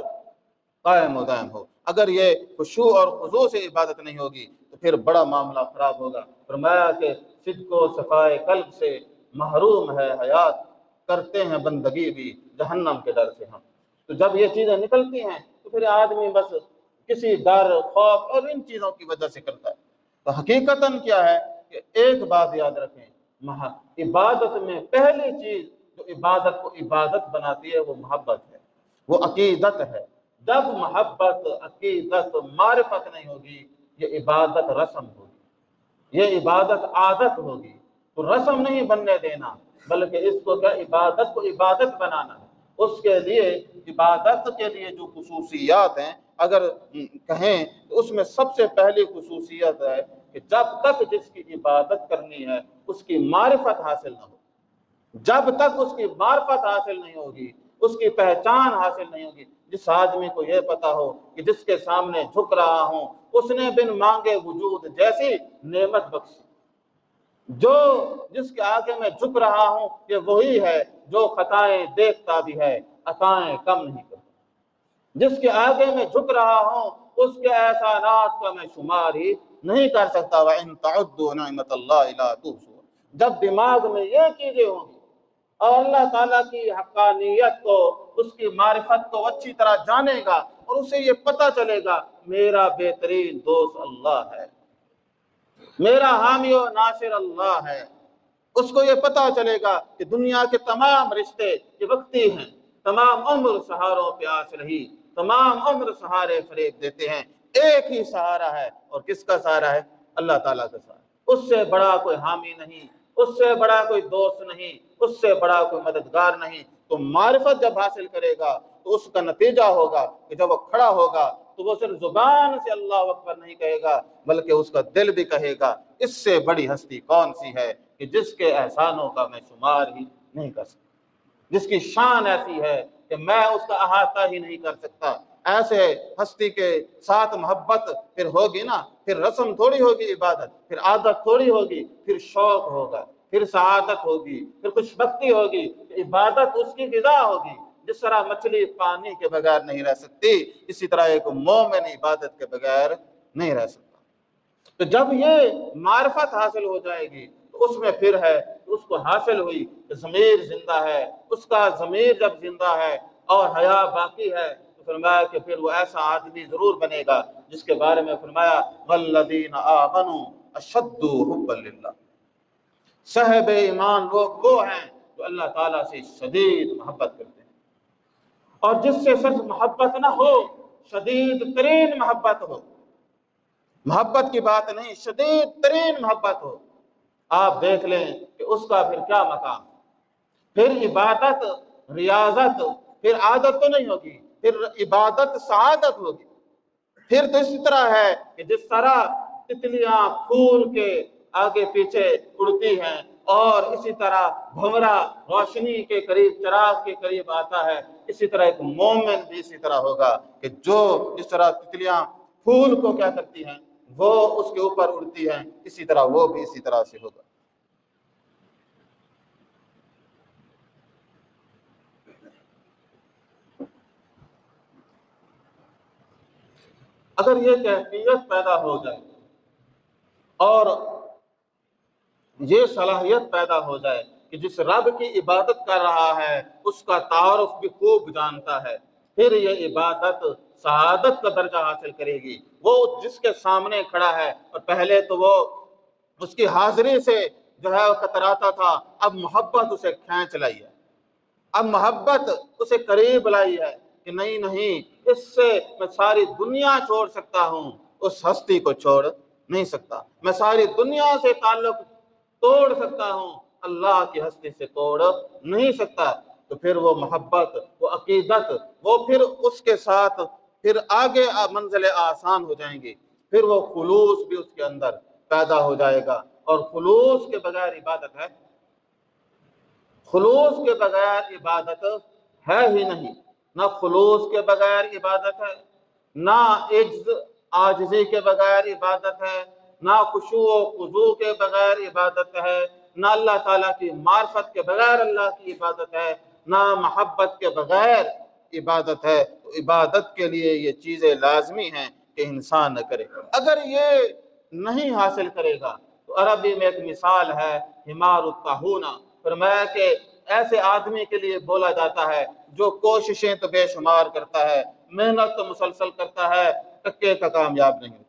قائم و دائم ہو۔ اگر یہ خشوع اور خضوع سے عبادت نہیں ہوگی تو پھر بڑا معاملہ خراب ہوگا۔ فرمایا کہ صدق و صفائے قلب سے محروم ہے حیات، کرتے ہیں بندگی بھی جہنم کے ڈر سے ہم۔ تو جب یہ چیزیں نکلتی ہیں تو پھر آدمی بس کسی ڈر، خوف اور ان چیزوں کی وجہ سے کرتا ہے۔ تو حقیقتاً کیا ہے کہ ایک بات یاد رکھیں، عبادت میں پہلی چیز جو عبادت کو عبادت بناتی ہے وہ محبت ہے، وہ عقیدت ہے۔ جب محبت، عقیدت، معرفت نہیں ہوگی یہ عبادت رسم ہوگی، یہ عبادت عادت ہوگی۔ تو رسم نہیں بننے دینا بلکہ اس کو کیا عبادت کو عبادت بنانا ہے۔ اس کے لیے عبادت کے لیے جو خصوصیات ہیں اگر کہیں تو اس میں سب سے پہلی خصوصیت ہے کہ جب تک جس کی عبادت کرنی ہے اس کی معرفت حاصل نہ ہو، جب تک اس کی معرفت حاصل نہیں ہوگی، اس کی پہچان حاصل نہیں ہوگی۔ جس آدمی کو یہ پتا ہو کہ جس کے سامنے جھک رہا ہوں اس نے بن مانگے وجود جیسی نعمت بخشی، جو جس کے آگے میں جھک رہا ہوں یہ وہی ہے جو خطائیں دیکھتا بھی ہے عطائیں کم نہیں کرتا، جس کے آگے میں جھک رہا ہوں اس کے احسانات کا میں شمار ہی نہیں کر سکتا۔ وَإِن تَعُدُّوا نِعْمَتَ اللَّهِ لَا تُحْصُوهَا، جب دماغ میں یہ چیزیں ہوں گی اور اللہ تعالیٰ کی حقانیت کو، اس کی معرفت کو اچھی طرح جانے گا، اور اسے یہ پتہ چلے گا میرا بہترین دوست اللہ ہے، میرا حامی و ناصر اللہ ہے۔ اس کو یہ پتہ چلے گا کہ دنیا کے تمام رشتے یہ وقتی ہیں، تمام عمر سہاروں پہ آس رہی، تمام عمر سہارے فریب دیتے ہیں، ایک ہی سہارا ہے، اور کس کا سہارا ہے؟ اللہ تعالیٰ کا سہارا۔ اس سے بڑا کوئی حامی نہیں، اس سے بڑا کوئی دوست نہیں، اس سے بڑا کوئی مددگار نہیں۔ تو معرفت جب حاصل کرے گا تو اس کا نتیجہ ہوگا کہ جب وہ کھڑا ہوگا تو وہ صرف زبان سے اللہ اکبر نہیں کہے گا، بلکہ اس کا دل بھی کہے گا اس سے بڑی ہستی کون سی ہے کہ جس کے احسانوں کا میں شمار ہی نہیں کر سکتا، جس کی شان ایسی ہے کہ میں اس کا احاطہ ہی نہیں کر سکتا۔ ایسے ہستی کے ساتھ محبت پھر ہوگی نا، پھر رسم تھوڑی ہوگی عبادت، پھر عادت تھوڑی ہوگی، پھر شوق ہوگا، پھر سعادت ہوگی، پھر خوش بختی ہوگی۔ عبادت اس کی غذا ہوگی۔ جس طرح مچھلی پانی کے بغیر نہیں رہ سکتی، اسی طرح ایک مومن عبادت کے بغیر نہیں رہ سکتا۔ تو جب یہ معرفت حاصل ہو جائے گی تو اس میں پھر ہے، اس کو حاصل ہوئی کہ ضمیر زندہ ہے، اس کا ضمیر جب زندہ ہے اور حیا باقی ہے تو فرمایا کہ پھر وہ ایسا آدمی ضرور بنے گا جس کے بارے میں فرمایا والذین آمنوا اشد حبا للہ، صاحب ایمان لوگ وہ ہیں جو اللہ تعالیٰ سے شدید محبت کرتے ہیں، اور جس سے صرف محبت نہ ہو، شدید ترین محبت ہو، محبت کی بات نہیں، شدید ترین محبت ہو، آپ دیکھ لیں کہ اس کا پھر کیا مقام، پھر عبادت ریاضت، پھر عادت تو نہیں ہوگی، پھر عبادت سعادت ہوگی۔ پھر تو اسی طرح ہے کہ جس طرح تتلیاں پھول کے آگے پیچھے اڑتی ہیں، اور اسی طرح بھنورا روشنی کے قریب، چراغ کے قریب آتا ہے، اسی طرح ایک مومن بھی اسی طرح ہوگا کہ جو جس طرح تتلیاں پھول کو کیا کرتی ہیں، وہ اس کے اوپر اڑتی ہیں، اسی طرح وہ بھی اسی طرح سے ہوگا۔ اگر یہ کیفیت پیدا ہو جائے اور یہ صلاحیت پیدا ہو جائے کہ جس رب کی عبادت کر رہا ہے اس کا تعارف بھی خوب جانتا ہے، پھر یہ عبادت سعادت کا درجہ حاصل کرے گی۔ وہ جس کے سامنے کھڑا ہے اور پہلے تو وہ اس کی حاضری سے جو ہے وہ کتراتا تھا، اب محبت اسے کھینچ لائی ہے، اب محبت اسے قریب لائی ہے کہ نہیں نہیں، اس سے میں ساری دنیا چھوڑ سکتا ہوں، اس ہستی کو چھوڑ نہیں سکتا، میں ساری دنیا سے تعلق توڑ سکتا ہوں، اللہ کی ہستی سے توڑ نہیں سکتا۔ تو پھر وہ محبت، وہ عقیدت، وہ پھر اس کے ساتھ پھر آگے منزلیں آسان ہو جائیں گی، پھر وہ خلوص بھی اس کے اندر پیدا ہو جائے گا، اور خلوص کے بغیر عبادت ہے، خلوص کے بغیر عبادت ہے ہی نہیں، نہ خلوص کے بغیر عبادت ہے، نہ عاجزی کے بغیر عبادت ہے، نہ خشوع و خضوع کے بغیر عبادت ہے، نہ اللہ تعالیٰ کی معرفت کے بغیر اللہ کی عبادت ہے، نہ محبت کے بغیر عبادت ہے۔ تو عبادت کے لیے یہ چیزیں لازمی ہیں کہ انسان نہ کرے۔ اگر یہ نہیں حاصل کرے گا تو عربی میں ایک مثال ہے حمار الطاحونہ، فرمایا کہ ایسے آدمی کے لیے بولا جاتا ہے جو کوششیں تو بے شمار کرتا ہے، محنت تو مسلسل کرتا ہے، تکے کا کامیاب نہیں ہوتا۔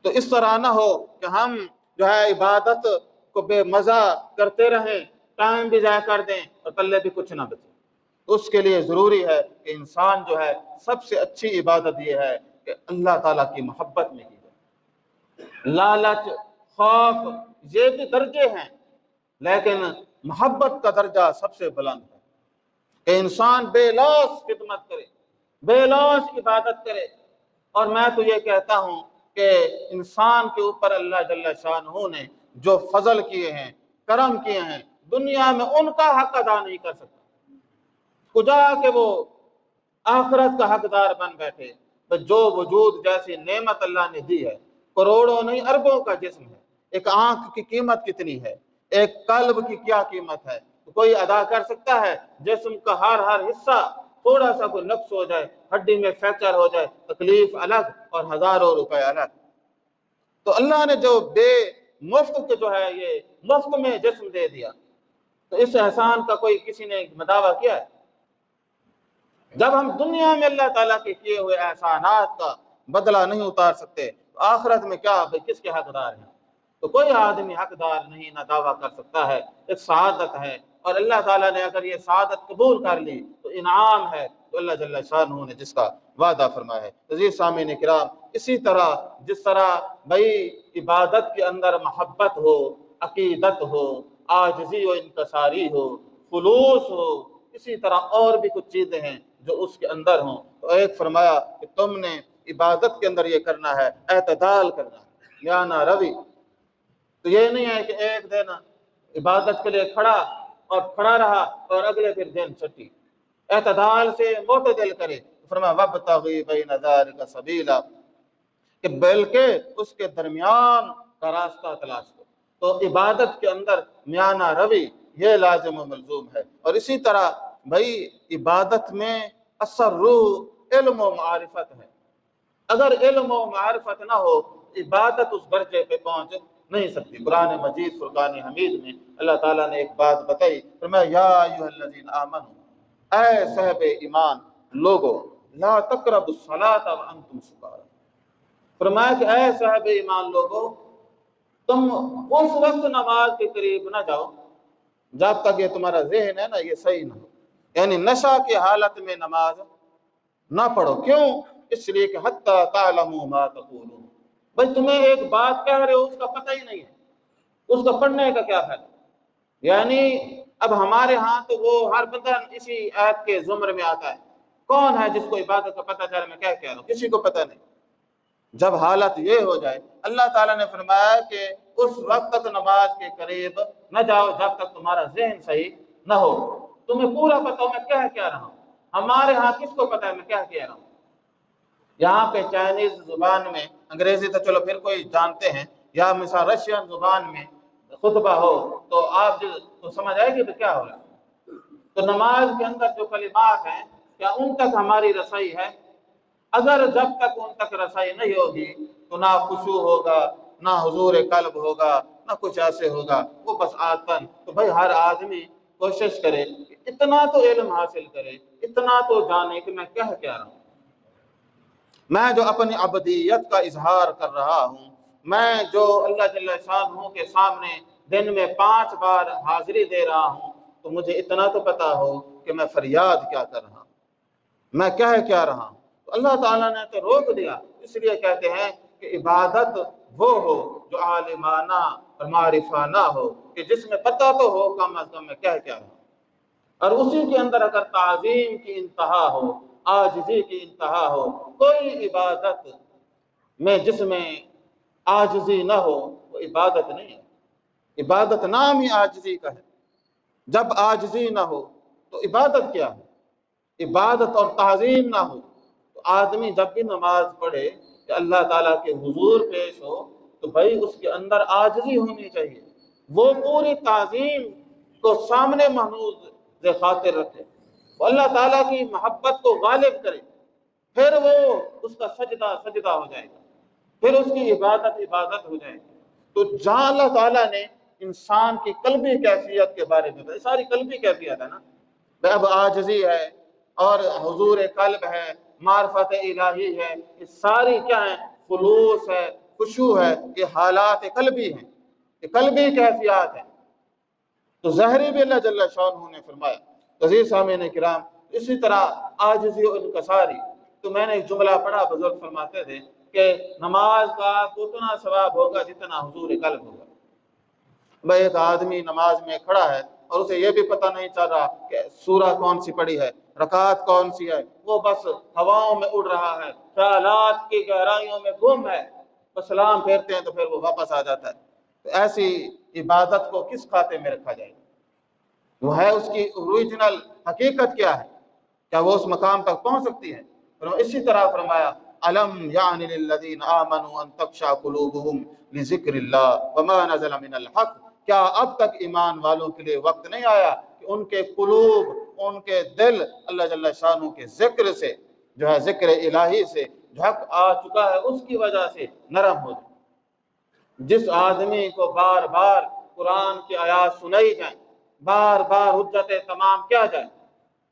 تو اس طرح نہ ہو کہ ہم جو ہے عبادت کو بے مزہ کرتے رہیں، ٹائم بھی ضائع کر دیں اور پلے بھی کچھ نہ بچے۔ اس کے لیے ضروری ہے کہ انسان جو ہے سب سے اچھی عبادت یہ ہے کہ اللہ تعالیٰ کی محبت میں کی جائے۔ لالچ، خوف، یہ بھی درجے ہیں، لیکن محبت کا درجہ سب سے بلند ہے کہ انسان بے لوث خدمت کرے، بے لوث عبادت کرے۔ اور میں تو یہ کہتا ہوں کہ انسان کے اوپر اللہ جل شانہ نے جو فضل کیے ہیں، کرم کیے ہیں، دنیا میں ان کا حق ادا نہیں کر سکتا، کجا کہ وہ آخرت کا حقدار بن بیٹھے۔ جو وجود جیسی نعمت اللہ نے دی ہے، کروڑوں نہیں اربوں کا جسم ہے، ایک آنکھ کی قیمت کتنی ہے، ایک قلب کی کیا قیمت ہے، کوئی ادا کر سکتا ہے؟ جسم کا ہر حصہ تھوڑا سا کوئی نقص ہو جائے، ہڈی میں فریکچر ہو جائے، تکلیف الگ اور ہزاروں روپے الگ۔ تو اللہ نے جو بے مفت کے جو ہے یہ مفت میں جسم دے دیا، تو تو اس احسان کا کوئی کسی نے دعویٰ کیا ہے؟ جب ہم دنیا میں اللہ تعالیٰ کے کیے ہوئے احسانات کا بدلہ نہیں اتار سکتے تو آخرت میں کیا کس کے حقدار ہیں؟ تو کوئی آدمی حقدار نہیں، نہ دعویٰ کر سکتا ہے۔ ایک سعادت ہے، اور اللہ تعالیٰ نے اگر یہ سعادت قبول کر لی تو انعام ہے، تو اللہ جل شانہ نے جس کا وعدہ فرمایا ہے۔ عزیز سامعین کرام، اسی طرح جس طرح بھائی عبادت کے اندر محبت ہو، عقیدت ہو، عاجزی و انکساری ہو، خلوص ہو، اسی طرح اور بھی کچھ چیزیں ہیں جو اس کے اندر ہوں۔ تو ایک فرمایا کہ تم نے عبادت کے اندر یہ کرنا ہے، اعتدال کرنا ہے، میانہ روی۔ تو یہ نہیں ہے کہ ایک دن عبادت کے لیے کھڑا رہا اور اگلے پھر دن چھٹی۔ اعتدال سے معتدل کرے۔ فرمایا وابتغی بین ذلک سبیلا، کہ بلکہ اس کے درمیان کا راستہ تلاش کرو۔ تو عبادت کے اندر میانہ روی یہ لازم و ملزوم ہے۔ اور اسی طرح بھائی عبادت میں اثر روح علم و معرفت ہے۔ اگر علم و معرفت نہ ہو عبادت اس درجے پہ پہنچ نہیں سکتی۔ قرآن مجید فرقان حمید میں اللہ تعالیٰ نے ایک بات بتائی، فرمایا یا ایھا الذین آمنوا، اے صاحب ایمان لوگو، لا تقربوا الصلاۃ وانتم سکارى، فرمایا کہ اے صاحب ایمان لوگو، تم اس وقت نماز کے قریب نہ جاؤ جب تک یہ تمہارا ذہن ہے نا یہ صحیح نہ ہو، یعنی نشہ کی حالت میں نماز نہ پڑھو۔ کیوں؟ اس لیے کہ حتی تعلموا ما تقولون، بھائی تمہیں ایک بات کہہ رہے ہو اس کا پتہ ہی نہیں ہے، اس کا پڑھنے کا کیا فائدہ؟ یعنی اب ہمارے ہاں تو وہ ہر بندہ اسی آیت کے زمر میں آتا ہے، کون ہے جس کو عبادت کا پتہ چلے میں کیا کہہ رہا ہوں؟ کسی کو پتہ نہیں۔ جب حالت یہ ہو جائے، اللہ تعالیٰ نے فرمایا کہ اس وقت تک نماز کے قریب نہ جاؤ جب تک تمہارا ذہن صحیح نہ ہو، تمہیں پورا پتہ ہو میں کیا رہا ہوں۔ ہمارے ہاں کس کو پتہ ہے میں کیا کہہ رہا ہوں؟ یہاں پہ چائنیز زبان میں، انگریزی تو چلو پھر کوئی جانتے ہیں، یا مثال رشین زبان میں خطبہ ہو تو آپ تو سمجھ آئے گی کہ کیا ہو رہا ہے۔ تو نماز کے اندر جو کلمات ہیں کیا ان تک ہماری رسائی ہے؟ اگر جب تک ان تک رسائی نہیں ہوگی تو نہ خشوع ہوگا، نہ حضور قلب ہوگا، نہ کچھ ایسے ہوگا، وہ بس آتن۔ تو بھائی ہر آدمی کوشش کرے کہ اتنا تو علم حاصل کرے، اتنا تو جانے کہ میں کہہ کیا رہا ہوں۔ میں جو اپنی عبدیت کا اظہار کر رہا ہوں، میں جو اللہ جل شانہ کے سامنے دن میں 5 بار حاضری دے رہا ہوں، تو مجھے اتنا تو پتا ہو کہ میں فریاد کیا کر رہا ہوں، میں کہہ کیا رہا ہوں۔ تو اللہ تعالیٰ نے تو روک دیا، اس لیے کہتے ہیں کہ عبادت وہ ہو جو عالمانہ اور معرفانہ ہو، کہ جس میں پتہ تو ہو کم از کم میں کہہ کیا رہا ہوں۔ اور اسی کے اندر اگر تعظیم کی انتہا ہو، عاجزی کی انتہا ہو، کوئی عبادت میں جس میں عاجزی نہ ہو وہ عبادت نہیں ہے۔ عبادت نام ہی عاجزی کا ہے۔ جب عاجزی نہ ہو تو عبادت کیا ہے؟ عبادت اور تعظیم نہ ہو تو آدمی جب بھی نماز پڑھے کہ اللہ تعالیٰ کے حضور پیش ہو تو بھائی اس کے اندر عاجزی ہونی چاہیے، وہ پوری تعظیم کو سامنے محمود خاطر رکھے، وہ اللہ تعالیٰ کی محبت کو غالب کرے، پھر وہ اس کا سجدہ ہو جائے گا، پھر اس کی عبادت ہو جائے گی۔ تو جہاں اللہ تعالیٰ نے انسان کی قلبی کیفیت کے بارے میں، ساری قلبی کیفیت ہے نا، اب عاجزی ہے اور حضور قلب ہے، معرفت الہی ہے، یہ ساری کیا ہیں؟ خلوص ہے، خشوع ہے، یہ حالات قلبی ہیں، یہ قلبی کیفیات ہیں۔ تو ظاہری بھی اللہ جل شانہ نے فرمایا۔ عزیز سامعین کرام، اسی طرح عاجزی و انکساری، تو میں نے ایک جملہ پڑھا، بزرگ فرماتے تھے کہ نماز کا اتنا ثواب ہوگا جتنا حضور قلب ہوگا۔ بھائی ایک آدمی نماز میں کھڑا ہے اور اسے یہ بھی پتہ نہیں چل رہا کہ سورہ کون سی پڑھی ہے، رکعت کون سی ہے، وہ بس ہواؤں میں اڑ رہا ہے، خیالات کی گہرائیوں میں گم ہے، بس سلام پھیرتے ہیں تو پھر وہ واپس آ جاتا ہے۔ تو ایسی عبادت کو کس کھاتے میں رکھا جائے؟ وہ ہے اس کی اوریجنل حقیقت کیا ہے؟ کیا وہ اس مقام تک پہنچ سکتی ہے؟ اسی طرح فرمایا الم یعن للذین آمنوا ان تخشع قلوبهم لذکر اللہ وما نزل من الحق، کیا اب تک ایمان والوں کے لیے وقت نہیں آیا کہ ان کے قلوب، ان کے دل اللہ جل شانہ کے ذکر سے جو ہے، ذکر الہی سے جو حق آ چکا ہے اس کی وجہ سے نرم ہو جائے۔ جس آدمی کو بار بار قرآن کی آیات سنائی جائیں، بار بار حجتیں تمام کیا جائے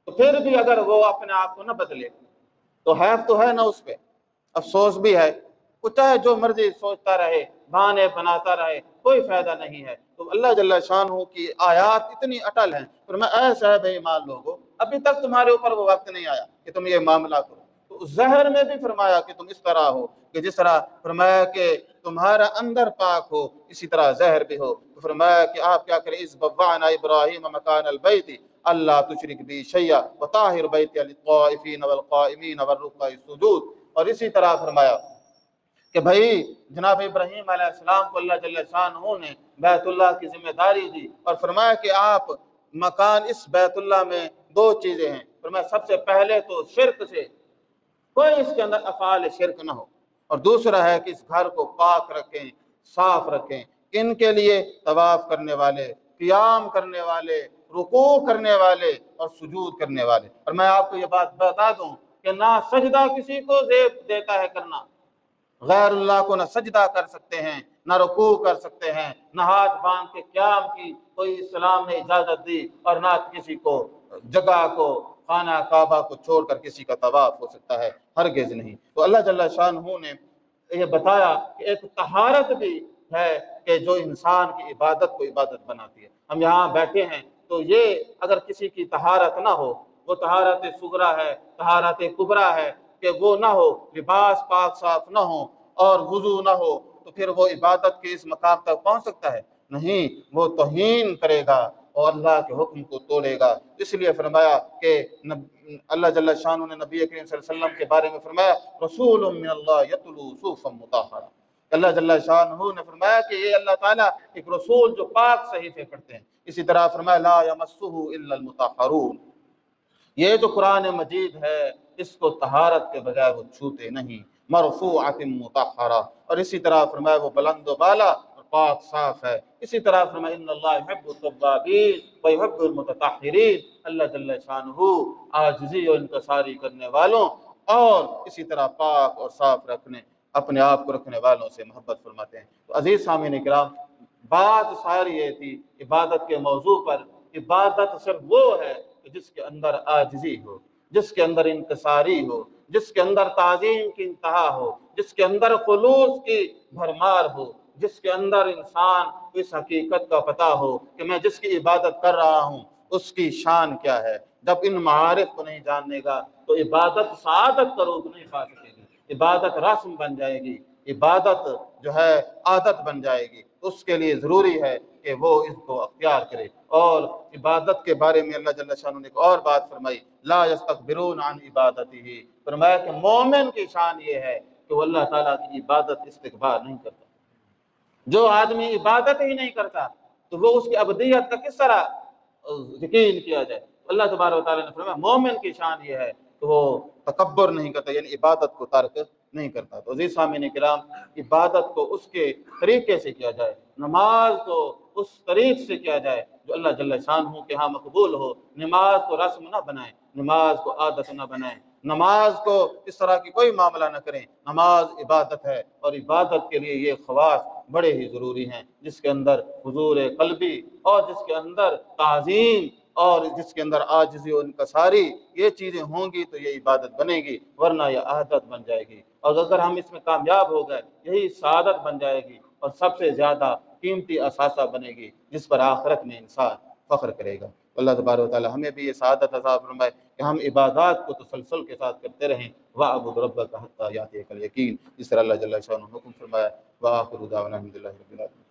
تو پھر بھی اگر وہ اپنے آپ کو نہ بدلے تو حیف تو ہے نا اس پہ، افسوس بھی ہے۔ وہ چاہے جو مرضی سوچتا رہے، بہانے بناتا رہے، کوئی فائدہ نہیں ہے۔ تو اللہ جل شانہ کی آیات اتنی اٹل ہیں، فرمایا اے صاحب ایمان لوگو، ابھی تک تمہارے اوپر وہ وقت نہیں آیا کہ تم یہ معاملہ کرو۔ تو زہر میں بھی فرمایا کہ تم اس طرح ہو کہ جس طرح فرمایا کہ تمہارا اندر پاک ہو اسی طرح زہر بھی ہو۔ تو فرمایا کہ آپ کیا کریں، اس بوعنا ابراہیم مکان البیت اللہ تشرک بی شیئا وطاہر بیت للطائفین والقائمین والرکع السجود۔ اور اسی طرح فرمایا کہ بھائی جناب ابراہیم علیہ السلام کو اللہ جل شانہ نے بیت اللہ کی ذمہ داری دی اور فرمایا کہ آپ مکان اس بیت اللہ میں دو چیزیں ہیں، فرمایا سب سے پہلے تو شرک سے کوئی اس کے اندر افعال شرک نہ ہو، اور دوسرا ہے کہ اس گھر کو پاک رکھیں، صاف رکھیں۔ ان کے لیے طواف کرنے والے، قیام کرنے والے، رکوع کرنے والے اور سجود کرنے والے۔ اور میں آپ کو یہ بات بتا دوں کہ نہ سجدہ کسی کو زیب دیتا ہے کرنا، غیر اللہ کو نہ سجدہ کر سکتے ہیں، نہ رکوع کر سکتے ہیں، نہ ہاتھ باندھ کے قیام کی کوئی اسلام نے اجازت دی، اور نہ کسی کو جگہ کو خانہ کعبہ کو چھوڑ کر کسی کا طواف ہو سکتا ہے، ہرگز نہیں۔ تو اللہ جل شانہ نے یہ بتایا کہ ایک طہارت بھی ہے کہ جو انسان کی عبادت کو عبادت بناتی ہے۔ ہم یہاں بیٹھے ہیں تو یہ اگر کسی کی طہارت نہ ہو، وہ طہارت صغرا ہے، طہارت کبریٰ ہے، کہ وہ نہ ہو، لباس پاک صاف نہ ہو اور وضو نہ ہو، تو پھر وہ عبادت کے اس مقام تک پہنچ سکتا ہے؟ نہیں، وہ توہین کرے گا اور اللہ کے حکم کو توڑے گا۔ اس لیے فرمایا کہ اللہ جل شانہ نے نبی کریم صلی اللہ علیہ وسلم کے بارے میں فرمایا رسول من اللہ یتلو صحفا مطہرہ۔ اللہ جل شانہ نے فرمایا کہ یہ اللہ تعالیٰ ایک رسول جو پاک صحیفے پڑھتے ہیں۔ اسی طرح فرمایا لا یمسہ الا المطہرون، یہ جو قرآن مجید ہے اس کو طہارت کے بغیر وہ چھوتے نہیں، مرفوعۃ مطہرہ۔ اور اسی طرح فرمایا وہ بلند و بالا اور پاک صاف ہے۔ اسی طرح فرمایا ان اللہ یحب التوابین ویحب المتطہرین، اللہ جل شانہ عاجزی اور انکساری کرنے والوں اور اسی طرح پاک اور صاف رکھنے اپنے آپ کو رکھنے والوں سے محبت فرماتے ہیں۔ تو عزیز سامعین کرام، بات ساری یہ تھی عبادت کے موضوع پر۔ عبادت صرف وہ ہے کہ جس کے اندر عاجزی ہو، جس کے اندر انکساری ہو، جس کے اندر تعظیم کی انتہا ہو، جس کے اندر خلوص کی بھرمار ہو، جس کے اندر انسان کو اس حقیقت کا پتہ ہو کہ میں جس کی عبادت کر رہا ہوں اس کی شان کیا ہے۔ جب ان معارف کو نہیں جاننے گا تو عبادت سعادت کا روپ نہیں پا سکے گی، عبادت رسم بن جائے گی، عبادت جو ہے عادت بن جائے گی۔ اس کے لیے ضروری ہے کہ وہ اس کو اختیار کرے۔ اور عبادت کے بارے میں اللہ جل شانہ نے ایک اور بات فرمائی، لا یستکبرون عن عبادتہ، فرمایا کہ مومن کی شان یہ ہے کہ وہ اللہ تعالیٰ کی عبادت استکبار نہیں کرتا۔ جو آدمی عبادت ہی نہیں کرتا تو وہ اس کی ابدیت کا کس طرح یقین کیا جائے؟ اللہ تبارک و تعالیٰ نے فرمایا مومن کی شان یہ ہے کہ وہ تکبر نہیں کرتا، یعنی عبادت کو ترک نہیں کرتا۔ تو عزیز سامعین کرام، عبادت کو اس کے طریقے سے کیا جائے، نماز کو اس طریق سے کیا جائے جو اللہ جل شانہ کے ہاں مقبول ہو۔ نماز کو رسم نہ بنائیں، نماز کو عادت نہ بنائیں، نماز کو اس طرح کی کوئی معاملہ نہ کریں۔ نماز عبادت ہے اور عبادت کے لیے یہ خواص بڑے ہی ضروری ہیں، جس کے اندر حضور قلبی اور جس کے اندر تعظیم اور جس کے اندر عاجزی و انکساری، یہ چیزیں ہوں گی تو یہ عبادت بنے گی، ورنہ یہ عادت بن جائے گی۔ اور اگر ہم اس میں کامیاب ہو گئے یہی سعادت بن جائے گی اور سب سے زیادہ قیمتی اثاثہ بنے گی جس پر آخرت میں انسان فخر کرے گا۔ اللہ تبارک و تعالی ہمیں بھی یہ سعادت عطا فرمائے کہ ہم عبادات کو تسلسل کے ساتھ کرتے رہیں۔ وَاعْبُدْ رَبَّكَ حَتَّىٰ يَأْتِيَكَ الْيَقِينُ، اس طرح اللہ جل شانہ حکم فرمایا۔ وآخر دعوانا الحمد للہ رب العالمین۔